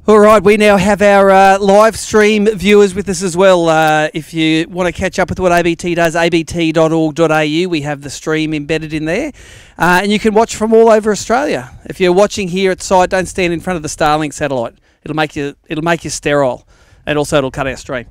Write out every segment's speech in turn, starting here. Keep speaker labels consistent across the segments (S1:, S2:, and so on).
S1: All right, we now have our live stream viewers with us as well. If you want to catch up with what ABT does, abt.org.au, we have the stream embedded in there. And you can watch from all over Australia. If you're watching here at site, don't stand in front of the Starlink satellite. It'll make you sterile, and also it'll cut our stream.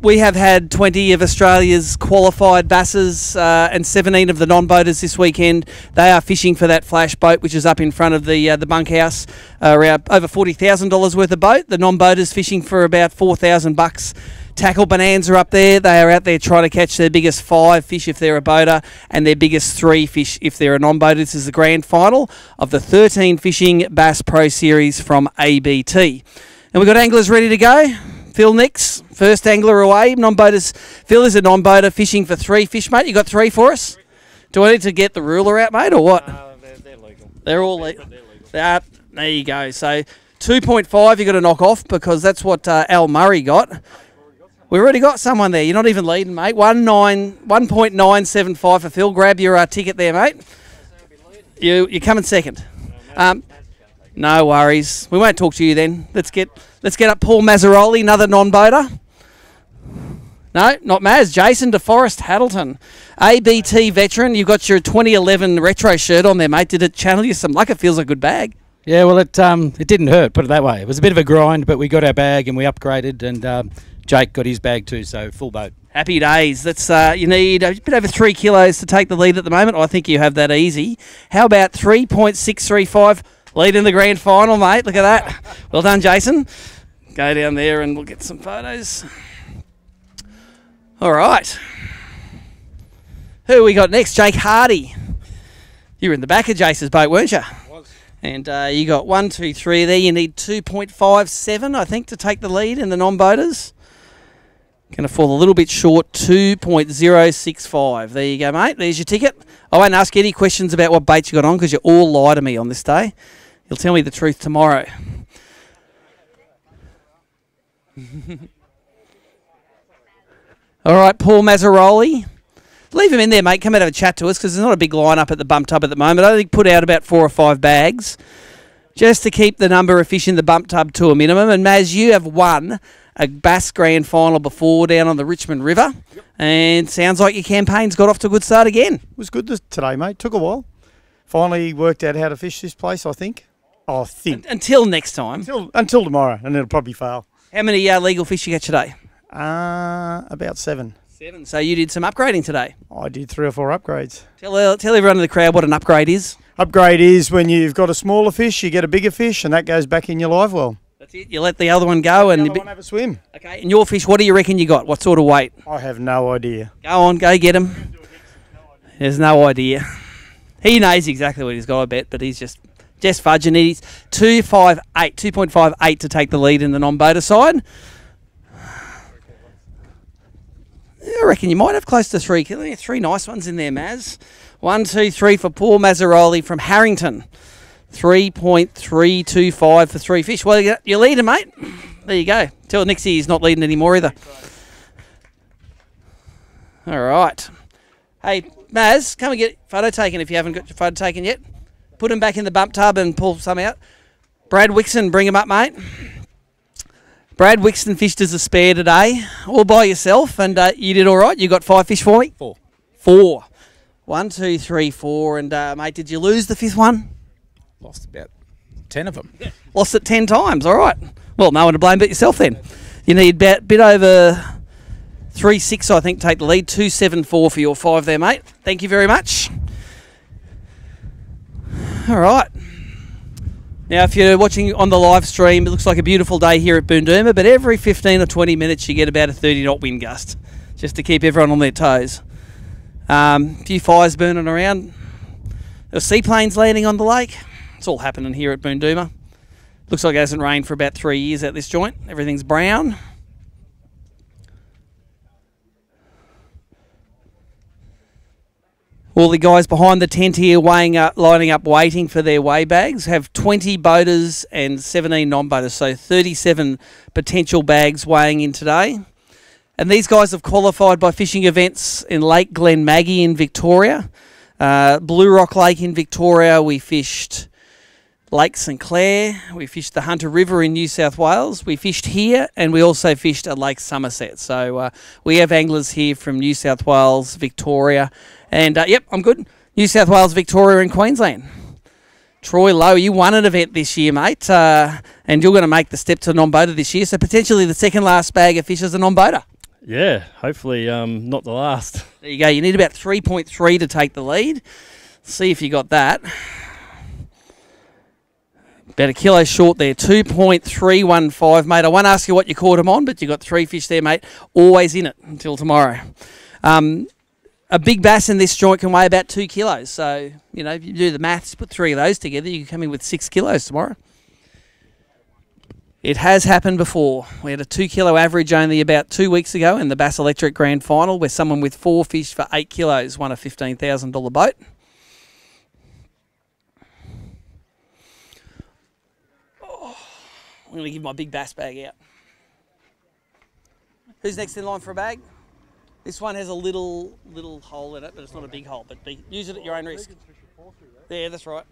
S1: We have had 20 of Australia's qualified basses and 17 of the non-boaters this weekend. They are fishing for that flash boat, which is up in front of the bunkhouse. Around over $40,000 worth of boat. The non-boaters fishing for about $4,000. Tackle Bonanza up there. They are out there trying to catch their biggest 5 fish if they're a boater and their biggest 3 fish if they're a non-boater. This is the grand final of the 13 Fishing Bass Pro Series from ABT. And we've got anglers ready to go. Phil Nix, first angler away. Non-boaters. Phil is a non-boater fishing for 3 fish, mate. You got 3 for us? Do I need to get the ruler out, mate, or what?
S2: They're legal.
S1: They're all legal. There you go. So 2.5 you got to knock off because that's what Al Murray got. We've already got someone there. You're not even leading, mate. 1.975 for Phil. Grab your ticket there, mate. You're coming second. No worries. We won't talk to you then. Let's get up Paul Mazzaroli, another non-boater. No, not Maz. Jason DeForest Haddleton, ABT veteran. You've got your 2011 retro shirt on there, mate. Did it channel you some luck? It feels like a good bag.
S3: Yeah, well, it didn't hurt, put it that way. It was a bit of a grind, but we got our bag and we upgraded, and Jake got his bag too, so full boat.
S1: Happy days. That's you need a bit over 3 kilos to take the lead at the moment. I think you have that easy. How about 3.635? Lead in the grand final, mate. Look at that. Well done, Jason. Go down there and we'll get some photos. All right. Who we got next? Jake Hardy. You were in the back of Jason's boat, weren't you?
S2: I was.
S1: And you got 1, 2, 3 there. You need 2.57, I think, to take the lead in the non-boaters. Going to fall a little bit short, 2.065. There you go, mate. There's your ticket. I won't ask you any questions about what baits you got on because you all lie to me on this day. You'll tell me the truth tomorrow. All right, Paul Mazzaroli. Leave him in there, mate. Come out and have a chat to us because there's not a big line-up at the bump tub at the moment. I think put out about 4 or 5 bags just to keep the number of fish in the bump tub to a minimum. And Maz, you have won a Bass Grand Final before down on the Richmond River. Yep. And sounds like your campaign's got off to a good start again.
S2: It was good today, mate. Took a while. Finally worked out how to fish this place, I think.
S1: Until next time.
S2: Until tomorrow, and it'll probably fail.
S1: How many legal fish you get today?
S2: About 7.
S1: 7. So you did some upgrading today?
S2: I did 3 or 4 upgrades.
S1: Tell everyone in the crowd what an upgrade is.
S2: Upgrade is when you've got a smaller fish, you get a bigger fish, and that goes back in your live well.
S1: That's it. You let the other one go and
S2: the other one have a swim.
S1: Okay. And your fish, what do you reckon you got? What sort of weight?
S2: I have no idea.
S1: Go on, go get him. There's no idea. He knows exactly what he's got, I bet, but he's just fudging it. He's 2.58 to take the lead in the non-boater side. I reckon you might have close to 3. 3 nice ones in there, Maz. 1, 2, 3 for Paul Mazzaroli from Harrington. 3.325 for 3 fish. Well, you're leading, mate. There you go. Till next year he's not leading anymore either. All right. Hey, Maz, come and get a photo taken if you haven't got your photo taken yet. Put him back in the bump tub and pull some out. Brad Wixon, bring him up, mate. Brad Wixon fished as a spare today, all by yourself, and you did all right. You got 5 fish for me?
S3: 4.
S1: 4. 1, 2, 3, 4. And, mate, did you lose the 5th one?
S3: Lost about 10 of them.
S1: Lost it 10 times, all right. Well, no one to blame but yourself then. You need a bit over 3.6, I think, to take the lead. 2.74 for your 5 there, mate. Thank you very much. All right. Now, if you're watching on the live stream, it looks like a beautiful day here at Boondooma, but every 15 or 20 minutes you get about a 30-knot wind gust, just to keep everyone on their toes. A few fires burning around. There were seaplanes landing on the lake. It's all happening here at Boondooma. Looks like it hasn't rained for about 3 years at this joint. Everything's brown. All the guys behind the tent here lining up waiting for their weigh bags have 20 boaters and 17 non-boaters, so 37 potential bags weighing in today. And these guys have qualified by fishing events in Lake Glenmaggie in Victoria, Blue Rock Lake in Victoria. We fished Lake St Clair. We fished the Hunter River in New South Wales. We fished here, and we also fished at Lake Somerset. So we have anglers here from New South Wales, Victoria, and yep, I'm good. New South Wales, Victoria, and Queensland. Troy Lowe, you won an event this year, mate, and you're going to make the step to non-boater this year, so potentially the second last bag of fish as a non-boater.
S4: Yeah, hopefully not the last.
S1: There you go. You need about 3.3 to take the lead. See if you got that. About a kilo short there, 2.315, mate. I won't ask you what you caught them on, but you got 3 fish there, mate. Always in it until tomorrow. A big bass in this joint can weigh about 2 kilos. So, you know, if you do the maths, put 3 of those together, you can come in with 6 kilos tomorrow. It has happened before. We had a 2 kilo average only about 2 weeks ago in the Bass Electric Grand Final, where someone with 4 fish for 8 kilos won a $15,000 boat. Oh, I'm going to give my big bass bag out. Who's next in line for a bag? This one has a little hole in it, but it's not a big hole. But use it at your own risk. Yeah, that's right.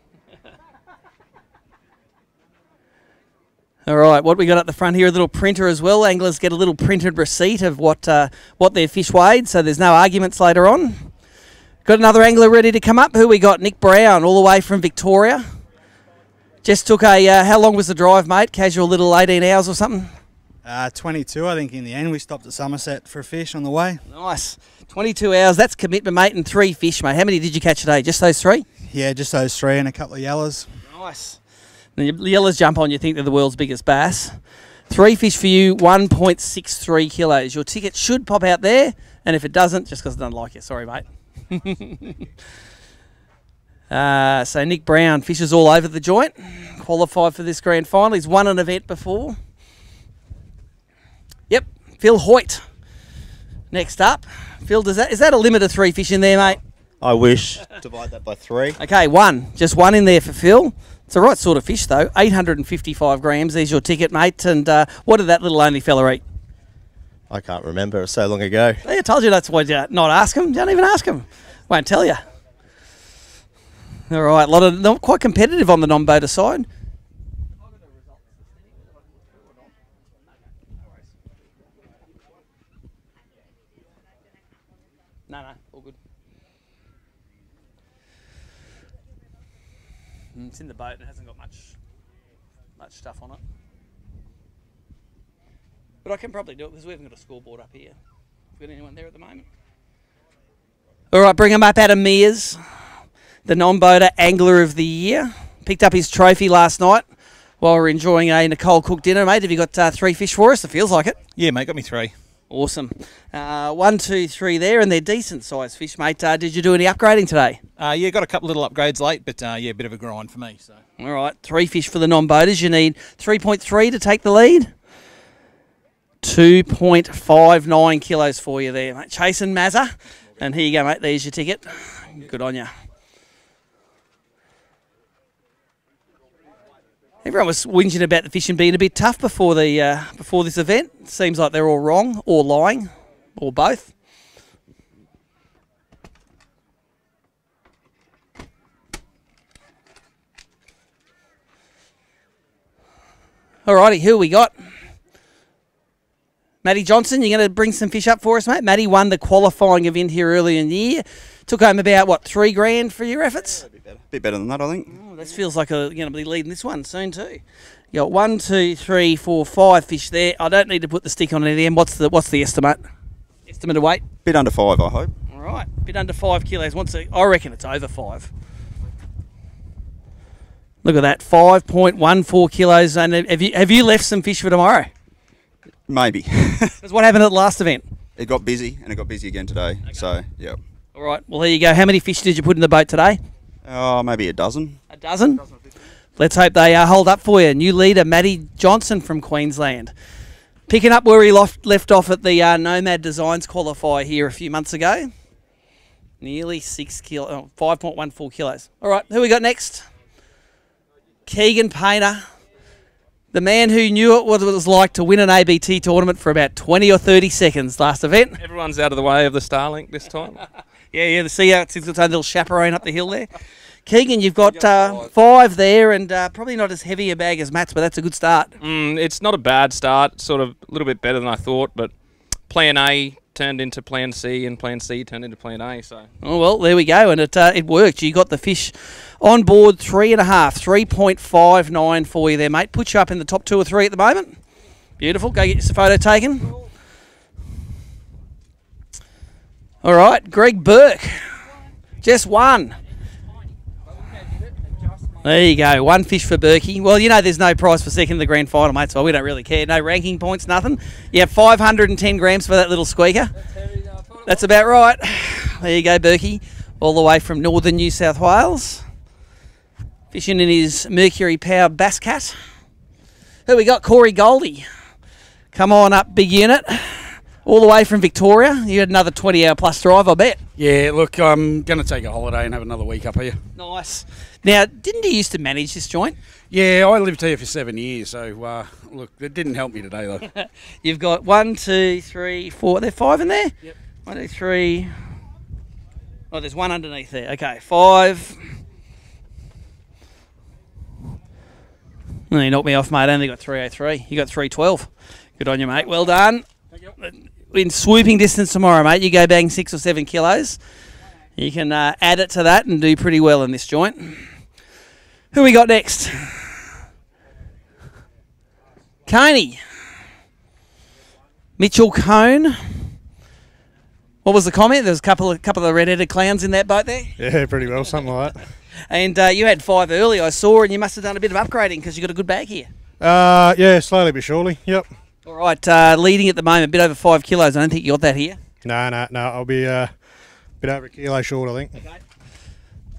S1: All right, what we got at the front here, a little printer as well. Anglers get a little printed receipt of what their fish weighed, so there's no arguments later on. Got another angler ready to come up. Who we got? Nick Brown, all the way from Victoria. Just took a, how long was the drive, mate? Casual little 18 hours or something?
S5: 22, I think, in the end. We stopped at Somerset for a fish on the way.
S1: Nice. 22 hours, that's commitment, mate, and 3 fish, mate. How many did you catch today? Just those 3?
S5: Yeah, just those 3 and a couple of yellows.
S1: Nice. The yellows jump on, you think they're the world's biggest bass. 3 fish for you, 1.63 kilos. Your ticket should pop out there, and if it doesn't, just because I don't like you. Sorry, mate. So Nick Brown fishes all over the joint. Qualified for this grand final. He's won an event before. Yep, Phil Hoyt. Next up. Phil, is that a limit of 3 fish in there, mate?
S6: I wish. Divide that by 3.
S1: Okay, 1. Just 1 in there for Phil. It's the right sort of fish, though. 855 grams. There's your ticket, mate. And what did that little only fella eat?
S6: I can't remember. It was so long ago.
S1: I told you that's why you not ask him. Don't even ask him. Won't tell you. All right, not quite competitive on the non-boater side. No, all good. It's in the boat and it hasn't got much stuff on it. But I can probably do it because we haven't got a scoreboard up here. Have we got anyone there at the moment? All right, bring him up, Adam Mears, the non-boater angler of the year. Picked up his trophy last night while we were enjoying a Nicole Cook dinner, mate. Have you got 3 fish for us? It feels like it.
S7: Yeah, mate, got me 3.
S1: Awesome. 1, 2, 3 there, and they're decent sized fish, mate. Did you do any upgrading today?
S7: Yeah, got a couple little upgrades late, but yeah, a bit of a grind for me. So.
S1: All right, 3 fish for the non-boaters. You need 3.3 to take the lead. 2.59 kilos for you there, mate. Chasing Mazza. And here you go, mate. There's your ticket. Good on you. Everyone was whinging about the fishing being a bit tough before this event. Seems like they're all wrong, or lying, or both. Alrighty, who we got? Matty Johnson, you're going to bring some fish up for us, mate? Matty won the qualifying event here earlier in the year. Took home about, what, $3,000 for your efforts?
S8: A bit better than that, I think.
S1: Oh, this feels like you're going to be leading this one soon too. You got 1, 2, 3, 4, 5 fish there. I don't need to put the stick on any of them. What's the estimate? Estimate of weight?
S8: Bit under 5, I hope.
S1: All right, bit under 5 kilos. I reckon it's over 5. Look at that, 5.14 kilos. And have you left some fish for tomorrow?
S8: Maybe.
S1: That's what happened at the last event.
S8: It got busy, and it got busy again today. Okay. So, yeah.
S1: All right, well, there you go. How many fish did you put in the boat today?
S8: Maybe a dozen.
S1: A dozen? Let's hope they hold up for you. New leader, Matty Johnson from Queensland. Picking up where he left off at the Nomad Designs qualifier here a few months ago. Nearly 5.14 kilos. All right, who we got next? Keegan Painter. The man who knew what it was like to win an ABT tournament for about 20 or 30 seconds last event.
S9: Everyone's out of the way of the Starlink this time.
S1: Yeah, see how it's got a little chaperone up the hill there. Keegan, you've got 5 there, and probably not as heavy a bag as Matt's, but that's a good start.
S9: It's not a bad start, sort of a little bit better than I thought, but Plan A turned into Plan C, and Plan C turned into Plan A. So.
S1: Oh, well, there we go, and it worked. You got the fish on board 3.5, 3.59 for you there, mate. Put you up in the top 2 or 3 at the moment. Beautiful. Go get your photo taken. All right, Greg Burke. Just one. There you go, 1 fish for Berkey. Well, you know there's no prize for second in the grand final, mate, so we don't really care. No ranking points, nothing. You have 510 grams for that little squeaker. That's about right. There you go, Berkey, all the way from northern New South Wales. Fishing in his Mercury-powered Bass Cat. Who we got? Corey Goldie. Come on up, big unit. All the way from Victoria. You had another 20-hour plus drive, I bet.
S10: Yeah, look, I'm going to take a holiday and have another week up here.
S1: Nice. Now, didn't you used to manage this joint?
S10: Yeah, I lived here for 7 years, so look, it didn't help me today though.
S1: You've got 1, 2, 3, 4. There 5 in there?
S10: Yep.
S1: 1, 2, 3. Oh, there's 1 underneath there. Okay, 5. Oh, you knocked me off, mate. I only got 303. You got 312. Good on you, mate. Well done. In swooping distance tomorrow, mate, you go bang 6 or 7 kilos. You can add it to that and do pretty well in this joint. Who we got next? Coney. Mitchell Cone. What was the comment? There was a couple of red-headed clowns in that boat there.
S11: Yeah, pretty well, something like that.
S1: And you had 5 early, I saw, and you must have done a bit of upgrading because you got a good bag here.
S11: Yeah, slowly but surely. Yep.
S1: All right, leading at the moment, a bit over 5 kilos. I don't think you got that here.
S11: No. I'll be a bit over a kilo short, I think.
S1: Okay.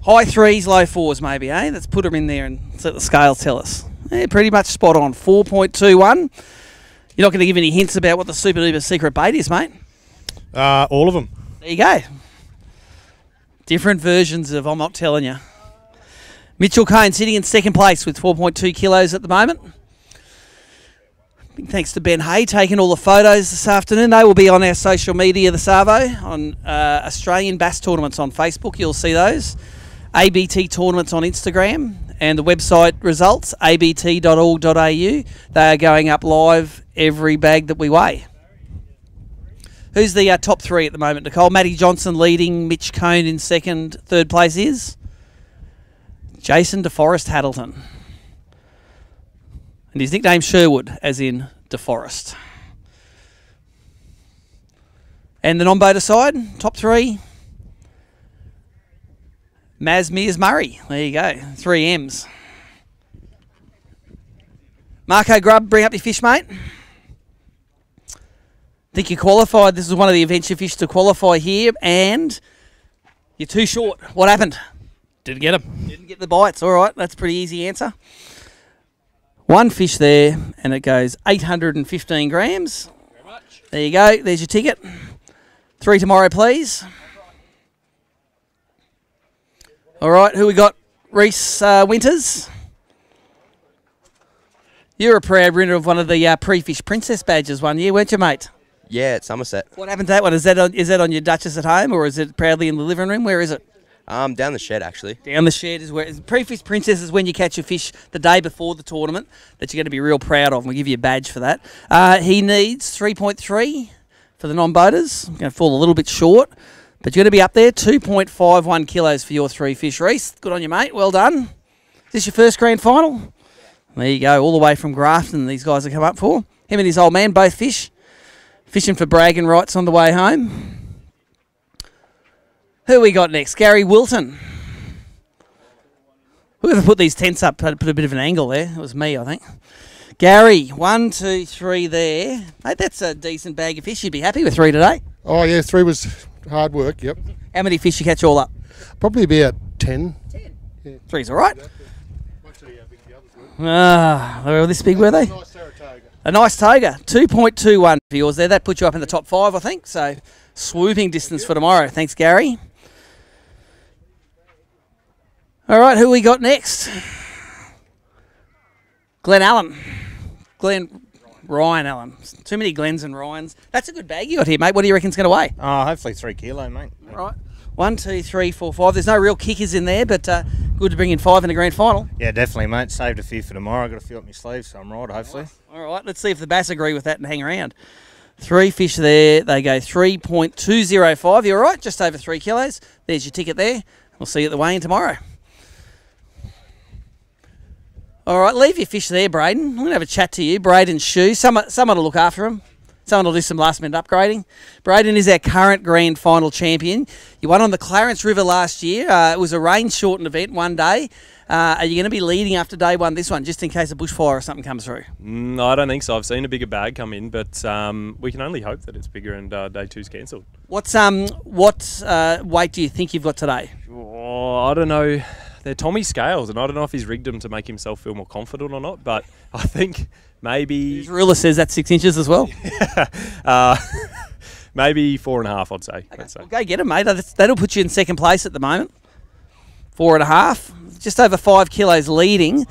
S1: High 3s, low 4s, maybe, eh? Let's put them in there and let the scales tell us. Yeah, pretty much spot on. 4.21. You're not going to give any hints about what the super duper secret bait is, mate?
S11: All of them.
S1: There you go. Different versions of I'm not telling you. Mitchell Cone sitting in second place with 4.2 kilos at the moment. Big thanks to Ben Hay taking all the photos this afternoon. They will be on our social media, the Savo, on Australian Bass Tournaments on Facebook. You'll see those. ABT Tournaments on Instagram. And the website results, abt.org.au. They are going up live every bag that we weigh. Who's the top 3 at the moment, Nicole? Matty Johnson leading, Mitch Cone in second. Third place is Jason DeForest Haddleton. And his nickname Sherwood, as in DeForest. And the non-boater side, top 3. Maz Mears Murray. There you go. 3 M's. Marco Grubb, bring up your fish, mate. Think you qualified. This is one of the adventure fish to qualify here, and you're too short. What happened?
S3: Didn't get him.
S1: Didn't get the bites. All right, that's a pretty easy answer. 1 fish there, and it goes 815 grams.
S3: Thank you very much.
S1: There you go. There's your ticket. 3 tomorrow, please. All right, who we got? Reese Winters. You're a proud winner of one of the Pre-Fish Princess badges one year, weren't you, mate?
S6: Yeah, at Somerset.
S1: What happened to that one? Is that on your Duchess at home, or is it proudly in the living room? Where is it?
S6: Down the shed, actually.
S1: Down the shed is where... Pre-Fish Princess is when you catch a fish the day before the tournament that you're going to be real proud of, and we'll give you a badge for that. He needs 3.3 for the non-boaters. I'm going to fall a little bit short, but you're going to be up there. 2.51 kilos for your 3 fish, Reese. Good on you, mate. Well done. Is this your first grand final? There you go. All the way from Grafton, these guys have come up for. Him and his old man, both fish. Fishing for bragging rights on the way home. Who we got next? Gary Wilton. Whoever put these tents up put a bit of an angle there. It was me, I think. Gary, 1, 2, 3 there. Mate, that's a decent bag of fish. You'd be happy with 3 today.
S11: Oh, yeah, 3 was hard work, yep.
S1: How many fish you catch all up?
S11: Probably about 10.
S1: 10?
S11: Yeah.
S1: 3's all right.
S11: Won't see how big the others were.
S1: They were this big, were they?
S11: Nice Saratoga.
S1: A nice toga. 2.21 for yours there. That puts you up in the top 5, I think. So, swooping distance for tomorrow. Thanks, Gary. All right, who we got next? Glenn Allen. Ryan Allen. Too many Glens and Ryans. That's a good bag you got here, mate. What do you reckon's going to weigh?
S12: Oh, hopefully 3 kilo, mate.
S1: All right. 1, 2, 3, 4, 5. There's no real kickers in there, but Good to bring in 5 in the grand final.
S12: Yeah, definitely, mate. Saved a few for tomorrow. I've got a few up my sleeve, so I'm right, hopefully.
S1: All right, let's see if the bass agree with that and hang around. 3 fish there. They go 3.205. You're all right, just over 3 kilos. There's your ticket there. We'll see you at the weigh-in tomorrow. All right, leave your fish there, Braden. I'm going to have a chat to you. Braden's shoes. Someone to look after him. Someone will do some last-minute upgrading. Braden is our current grand final champion. You won on the Clarence River last year. It was a rain-shortened event one day. Are you going to be leading after day one this one, just in case a bushfire or something comes through?
S13: No, I don't think so. I've seen a bigger bag come in, but we can only hope that it's bigger and day two's cancelled.
S1: What weight do you think you've got today?
S13: Oh, I don't know. They're Tommy scales, and I don't know if he's rigged them to make himself feel more confident or not, but I think maybe...
S1: His ruler says that's 6 inches as well.
S13: Maybe 4.5, I'd say.
S1: Okay. Well, go get him, mate. That'll put you in second place at the moment. 4.5. Just over 5 kilos leading.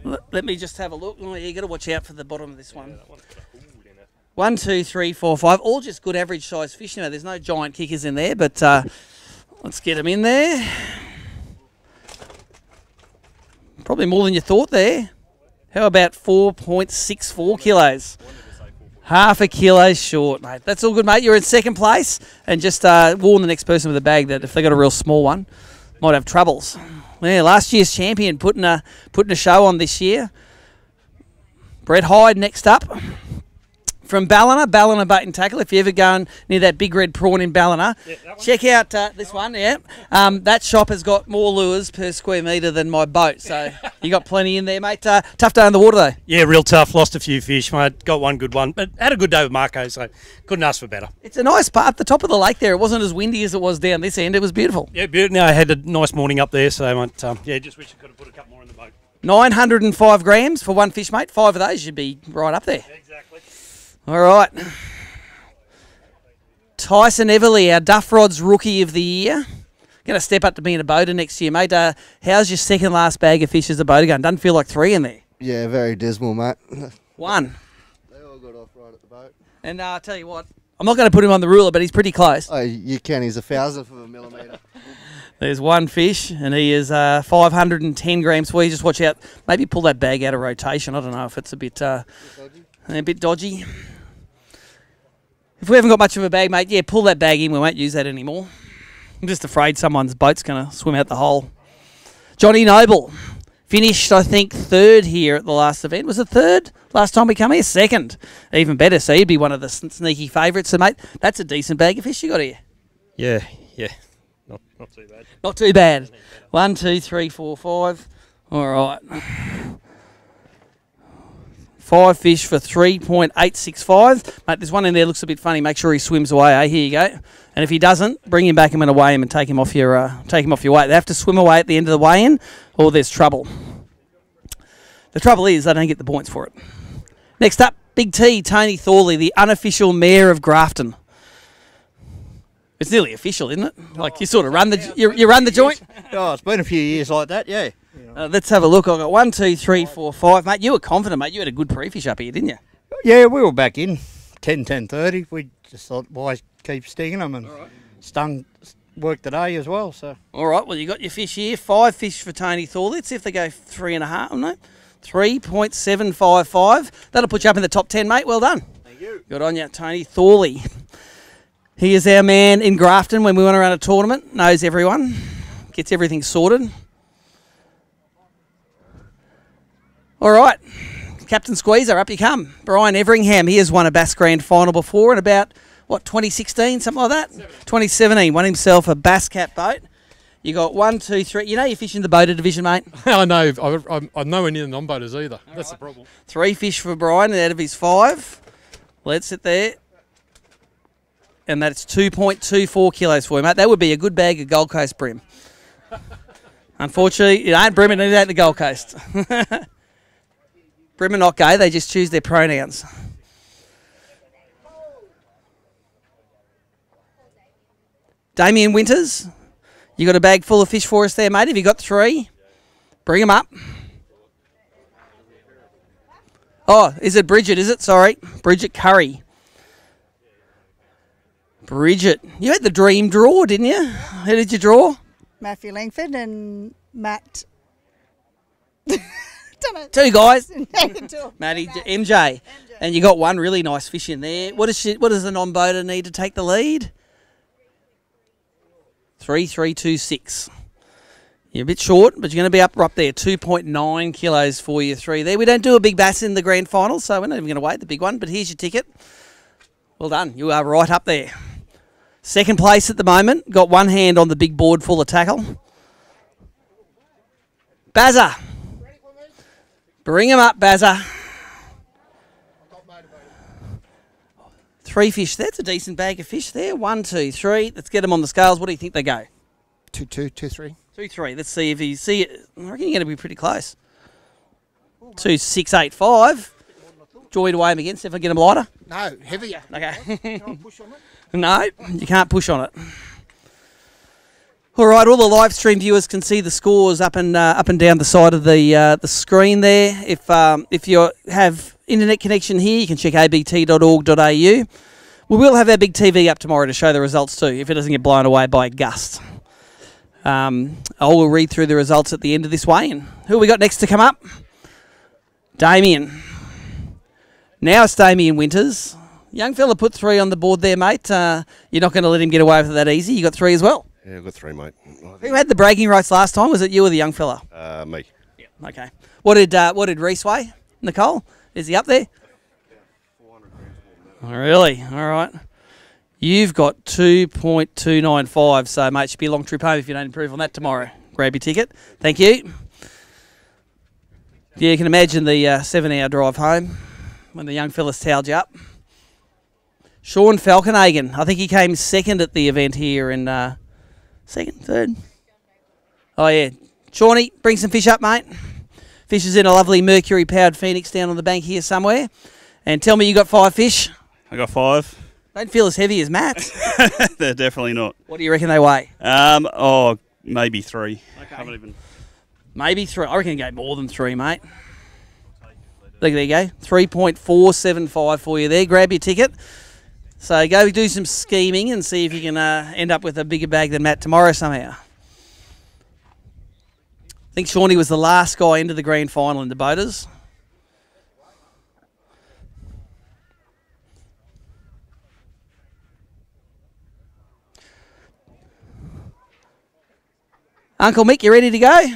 S1: Let me just have a look. Oh, yeah, you got to watch out for the bottom of this one.
S13: Yeah, that one's got a hole in it.
S1: 1, 2, 3, 4, 5. All just good average size fish. You know, there's no giant kickers in there, but let's get them in there. Probably more than you thought there. How about 4.64 kilos? Half a kilo short, mate. That's all good, mate. You're in second place. And just warn the next person with a bag that if they got a real small one, might have troubles. Yeah, last year's champion putting a show on this year. Brett Hyde next up. From Ballina Bait and Tackle. If you're ever going near that big red prawn in Ballina, check out this one. Yeah, that shop has got more lures per square metre than my boat, so you got plenty in there, mate. Tough day in the water though.
S14: Yeah, real tough. Lost a few fish, mate. Got one good one, but had a good day with Marco, so couldn't ask for better.
S1: It's a nice part at the top of the lake there. It wasn't as windy as it was down this end. It was beautiful.
S14: Yeah, beautiful. Now I had a nice morning up there, so mate, yeah, just wish I could have put a couple more in the boat.
S1: 905 grams for one fish, mate. 5 of those should be right up there.
S14: Exactly.
S1: All right. Tyson Everly, our Duff Rods Rookie of the Year. Going to step up to being a boater next year, mate. How's your second last bag of fish as a boater going? Doesn't feel like 3 in there.
S15: Yeah, very dismal, mate.
S1: 1.
S15: They all got off right at the boat.
S1: And I'll tell you what, I'm not going to put him on the ruler, but he's pretty close.
S15: Oh, you can. He's 1,000th of a millimetre.
S1: There's one fish, and he is 510 grams for you. Just watch out. Maybe pull that bag out of rotation. I don't know if it's a bit dodgy. If we haven't got much of a bag, mate, yeah, pull that bag in. We won't use that anymore. I'm just afraid someone's boat's going to swim out the hole. Johnny Noble finished, I think, 3rd here at the last event. Was it 3rd last time we come here? 2nd. Even better, so he'd be one of the sneaky favourites. So, mate, that's a decent bag of fish you got here.
S13: Yeah. Not too bad.
S1: Not too bad. 1, 2, 3, 4, 5. All right. 5 fish for 3.865. Mate, there's one in there looks a bit funny. Make sure he swims away, eh? Here you go. And if he doesn't, bring him back. I'm going to weigh him and take him off your weight. They have to swim away at the end of the weigh-in, or there's trouble. The trouble is they don't get the points for it. Next up, Big T, Tony Thorley, the unofficial mayor of Grafton. It's nearly official, isn't it? Like you sort of run the you run the joint.
S12: Oh, it's been a few years like that, yeah.
S1: Let's have a look. I've got 1, 2, 3, 4, 5. Mate, you were confident, mate. You had a good pre-fish up here, didn't you?
S12: Yeah, we were back in 10:30. We just thought, why keep stinging them, and stung worked today as well. So
S1: all right, well you got your fish here. 5 fish for Tony Thorley. Let's see if they go 3.5. No, 3.755. That'll put you up in the top 10, mate. Well done.
S12: Thank you.
S1: Good on you, Tony Thorley. He is our man in Grafton when we want to run a tournament. Knows everyone. Gets everything sorted. All right. Captain Squeezer, up you come. Brian Everingham, he has won a Bass Grand Final before in about, 2016, something like that? 2017. Won himself a Bass Cat boat. You got 1, 2, 3. You know you're fishing the boater division, mate?
S11: I know. I'm nowhere near the non-boaters either. That's the problem.
S1: 3 fish for Brian out of his 5. Let's sit there. And that's 2.24 kilos for you, mate. That would be a good bag of Gold Coast bream. Unfortunately, it ain't bream, it ain't the Gold Coast. Bream are not gay, they just choose their pronouns. Damien Winters, you got a bag full of fish for us there, mate. Have you got 3? Bring them up. Oh, is it Bridget, is it? Sorry. Bridget Curry. Bridget, you had the dream draw, didn't you? Who did you draw?
S16: Matthew Langford and Matt.
S1: Two guys.
S16: Two.
S1: Matty, MJ. And you got one really nice fish in there. What does the non-boater need to take the lead? 3.326. You're a bit short, but you're going to be up there. 2.9 kilos for you three there. We don't do a big bass in the grand final, so we're not even going to wait the big one. But here's your ticket. Well done. You are right up there. Second place at the moment. Got one hand on the big board full of tackle. Bazza. Bring him up, Bazza. Three fish. That's a decent bag of fish there. 1, 2, 3. Let's get them on the scales. What do you think they go?
S11: 2, 2, 2, 3.
S1: 2, 3. Let's see if you see it. I reckon you're going to be pretty close. 2, 6, 8, 5. Do you want me to weigh them again? See if I can get them lighter?
S11: No, heavier.
S1: Okay.
S11: Can I push on it?
S1: No, you can't push on it. All right, all the live stream viewers can see the scores up and down the side of the screen there. If you have internet connection here, you can check abt.org.au. We will have our big TV up tomorrow to show the results too, if it doesn't get blown away by a gust. I will read through the results at the end of this weigh-in. Who have we got next to come up? Damien. Now it's Damien Winters. Young fella put 3 on the board there, mate. You're not going to let him get away with it that easy. You got 3 as well.
S17: Yeah, I've got 3, mate.
S1: Who had the bragging rights last time? Was it you or the young fella?
S17: Me.
S1: Yeah. Okay. What did Reese weigh? Nicole? Is he up there? Oh, really? All right. You've got 2.295, so mate, should be a long trip home if you don't improve on that tomorrow. Grab your ticket. Thank you. Yeah, you can imagine the 7-hour drive home when the young fella's towed you up. Sean Falconhagen. I think he came second at the event here in second, third. Oh, yeah. Shawnee, bring some fish up, mate. Fish is in a lovely Mercury-powered Phoenix down on the bank here somewhere. And tell me you got 5 fish.
S18: I got 5.
S1: Don't feel as heavy as Matt.
S18: They're definitely not.
S1: What do you reckon they weigh?
S18: Maybe 3.
S1: Okay.
S18: Haven't even.
S1: Maybe 3. I reckon you go more than 3, mate. Look, there you go. 3.475 for you there. Grab your ticket. So go do some scheming and see if you can end up with a bigger bag than Matt tomorrow somehow. I think Shawnee was the last guy into the grand final in the boaters. Uncle Mick, you ready to go?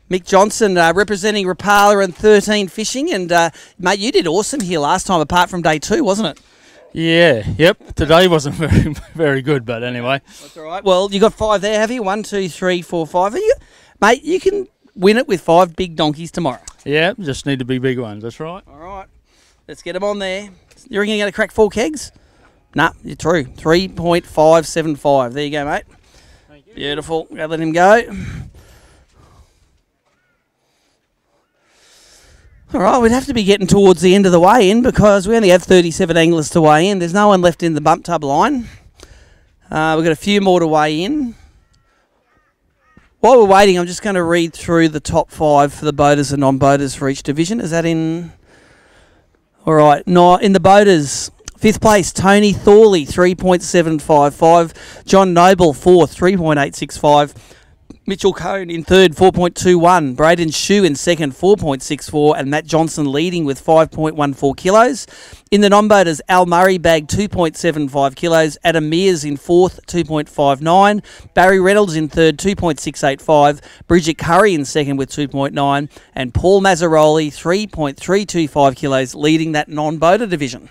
S1: Mick Johnson representing Rapala and 13 Fishing. And, mate, you did awesome here last time, apart from day 2, wasn't it?
S19: Yeah, yep. Today wasn't very good, but anyway.
S1: That's all right. Well, you got 5 there, have you? 1, 2, 3, 4, 5. Mate, you can win it with 5 big donkeys tomorrow.
S19: Yeah, just need to be big ones, that's right.
S1: All right. Let's get them on there. You reckon you're going to crack 4 kegs? Nah, you're true. 3.575. There you go, mate. Thank you. Beautiful. Go let him go. All right, we'd have to be getting towards the end of the weigh-in because we only have 37 anglers to weigh in. There's no one left in the bump tub line. We've got a few more to weigh in. While we're waiting, I'm just going to read through the top 5 for the boaters and non-boaters for each division. Is that in? All right. No, in the boaters, 5th place, Tony Thorley, 3.755. John Noble, 4th, 3.865. Mitchell Cone in 3rd, 4.21. Braden Shue in 2nd, 4.64. And Matt Johnson leading with 5.14 kilos. In the non-boaters, Al Murray bagged 2.75 kilos. Adam Mears in 4th, 2.59. Barry Reynolds in 3rd, 2.685. Bridget Curry in 2nd with 2.9. And Paul Mazzaroli, 3.325 kilos, leading that non-boater division.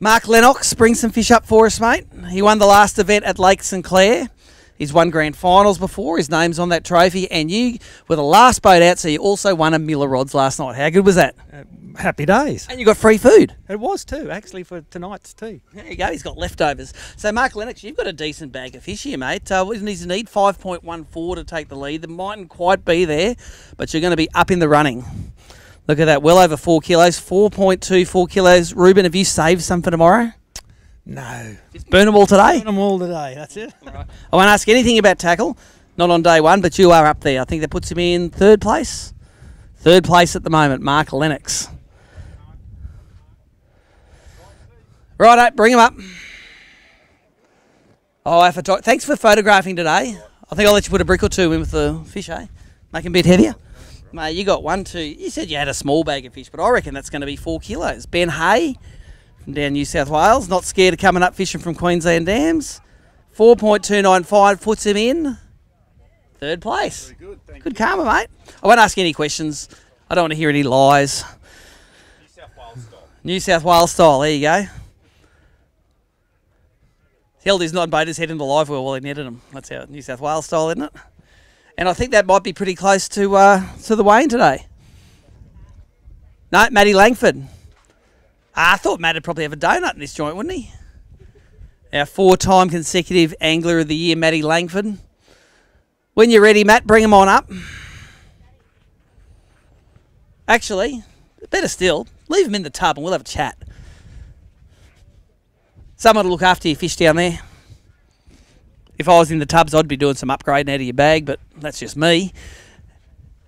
S1: Mark Lennox, bring some fish up for us, mate. He won the last event at Lake St Clair. He's won grand finals before. His name's on that trophy. And you were the last boat out, so you also won a Miller Rods last night. How good was that?
S20: Happy days.
S1: And you got free food.
S20: It was too, actually, for tonight's tea.
S1: There you go. He's got leftovers. So, Mark Lennox, you've got a decent bag of fish here, mate. What does he need? 5.14 to take the lead. That mightn't quite be there, but you're going to be up in the running. Look at that. Well over 4 kilos. 4.24 kilos. Ruben, have you saved some for tomorrow?
S20: No.
S1: Just burn them all today?
S20: Burn them all today, that's it.
S1: Right. I won't ask anything about tackle, not on day 1, but you are up there. I think that puts him in 3rd place. 3rd place at the moment, Mark Lennox. Righto, bring him up. Oh, thanks for photographing today. I think I'll let you put a brick or two in with the fish, eh? Make 'em a bit heavier. Mate, you got 1, 2. You said you had a small bag of fish, but I reckon that's going to be 4 kilos. Ben Hay from down New South Wales, not scared of coming up fishing from Queensland Dams. 4.295 puts him in 3rd place. Good karma, mate. I won't ask you any questions. I don't want to hear any lies. New South Wales style, there you go. He held his non-baiters head in the live well while he netted them. That's how New South Wales style, isn't it? And I think that might be pretty close to the weigh-in today. No, Matty Langford. I thought Matt would probably have a donut in this joint, wouldn't he? Our 4-time consecutive Angler of the Year, Matty Langford. When you're ready, Matt, bring him on up. Actually, better still, leave him in the tub and we'll have a chat. Someone to look after your fish down there. If I was in the tubs, I'd be doing some upgrading out of your bag, but that's just me.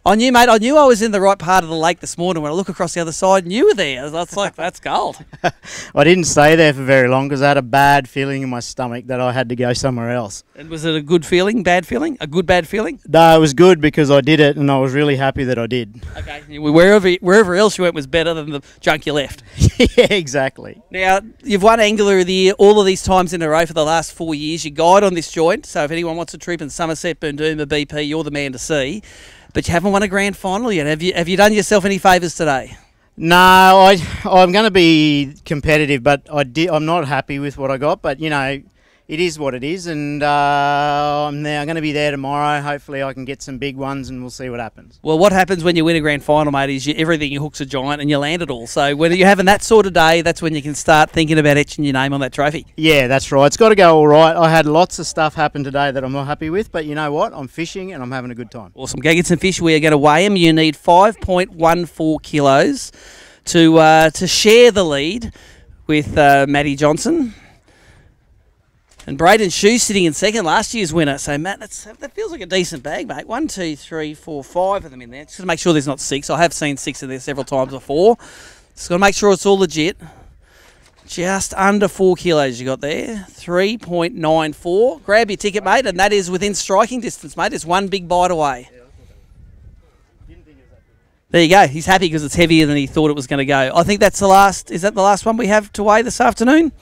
S1: I knew, mate, I knew I was in the right part of the lake this morning when I look across the other side and you were there. That's like, that's gold.
S12: I didn't stay there for very long because I had a bad feeling in my stomach that I had to go somewhere else.
S1: And was it a good feeling, bad feeling? A good, bad feeling?
S12: No, it was good because I did it and I was really happy that I did.
S1: Okay, wherever else you went was better than the junk you left.
S12: Yeah, exactly.
S1: Now, you've won Angler of the Year all of these times in a row for the last 4 years. You guide on this joint, so if anyone wants a trip in Somerset, Boondooma, BP, you're the man to see. But you haven't won a grand final yet. Have you done yourself any favours today?
S12: No, I'm going to be competitive, but I'm not happy with what I got. But, you know, it is what it is, and I'm going to be there tomorrow. Hopefully I can get some big ones, and we'll see what happens.
S1: Well, what happens when you win a grand final, mate, is everything you hook's a giant and you land it all. So when you're having that sort of day, that's when you can start thinking about etching your name on that trophy.
S12: Yeah, that's right. It's got to go all right. I had lots of stuff happen today that I'm not happy with, but you know what? I'm fishing and I'm having a good time.
S1: Awesome. Go get some fish. We are going to weigh them. You need 5.14 kilos to share the lead with Matty Johnson. And Braden Shue sitting in second, last year's winner. So, Matt, that feels like a decent bag, mate. 1, 2, 3, 4, 5 of them in there. Just to make sure there's not 6. I have seen 6 in there several times before. Just got to make sure it's all legit. Just under 4 kilos you got there. 3.94. Grab your ticket, mate, and that is within striking distance, mate. It's one big bite away. There you go. He's happy because it's heavier than he thought it was going to go. I think that's the last. Is that the last one we have to weigh this afternoon?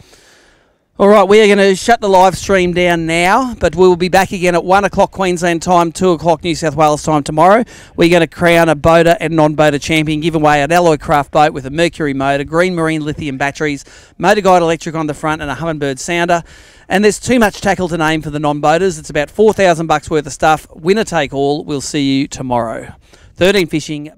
S1: All right, we are going to shut the live stream down now, but we will be back again at 1 o'clock Queensland time, 2 o'clock New South Wales time tomorrow. We're going to crown a boater and non-boater champion, give away an alloy craft boat with a Mercury motor, green marine lithium batteries, motor guide electric on the front, and a Humminbird sounder. And there's too much tackle to name for the non-boaters. It's about $4,000 worth of stuff. Winner take all. We'll see you tomorrow. 13 Fishing.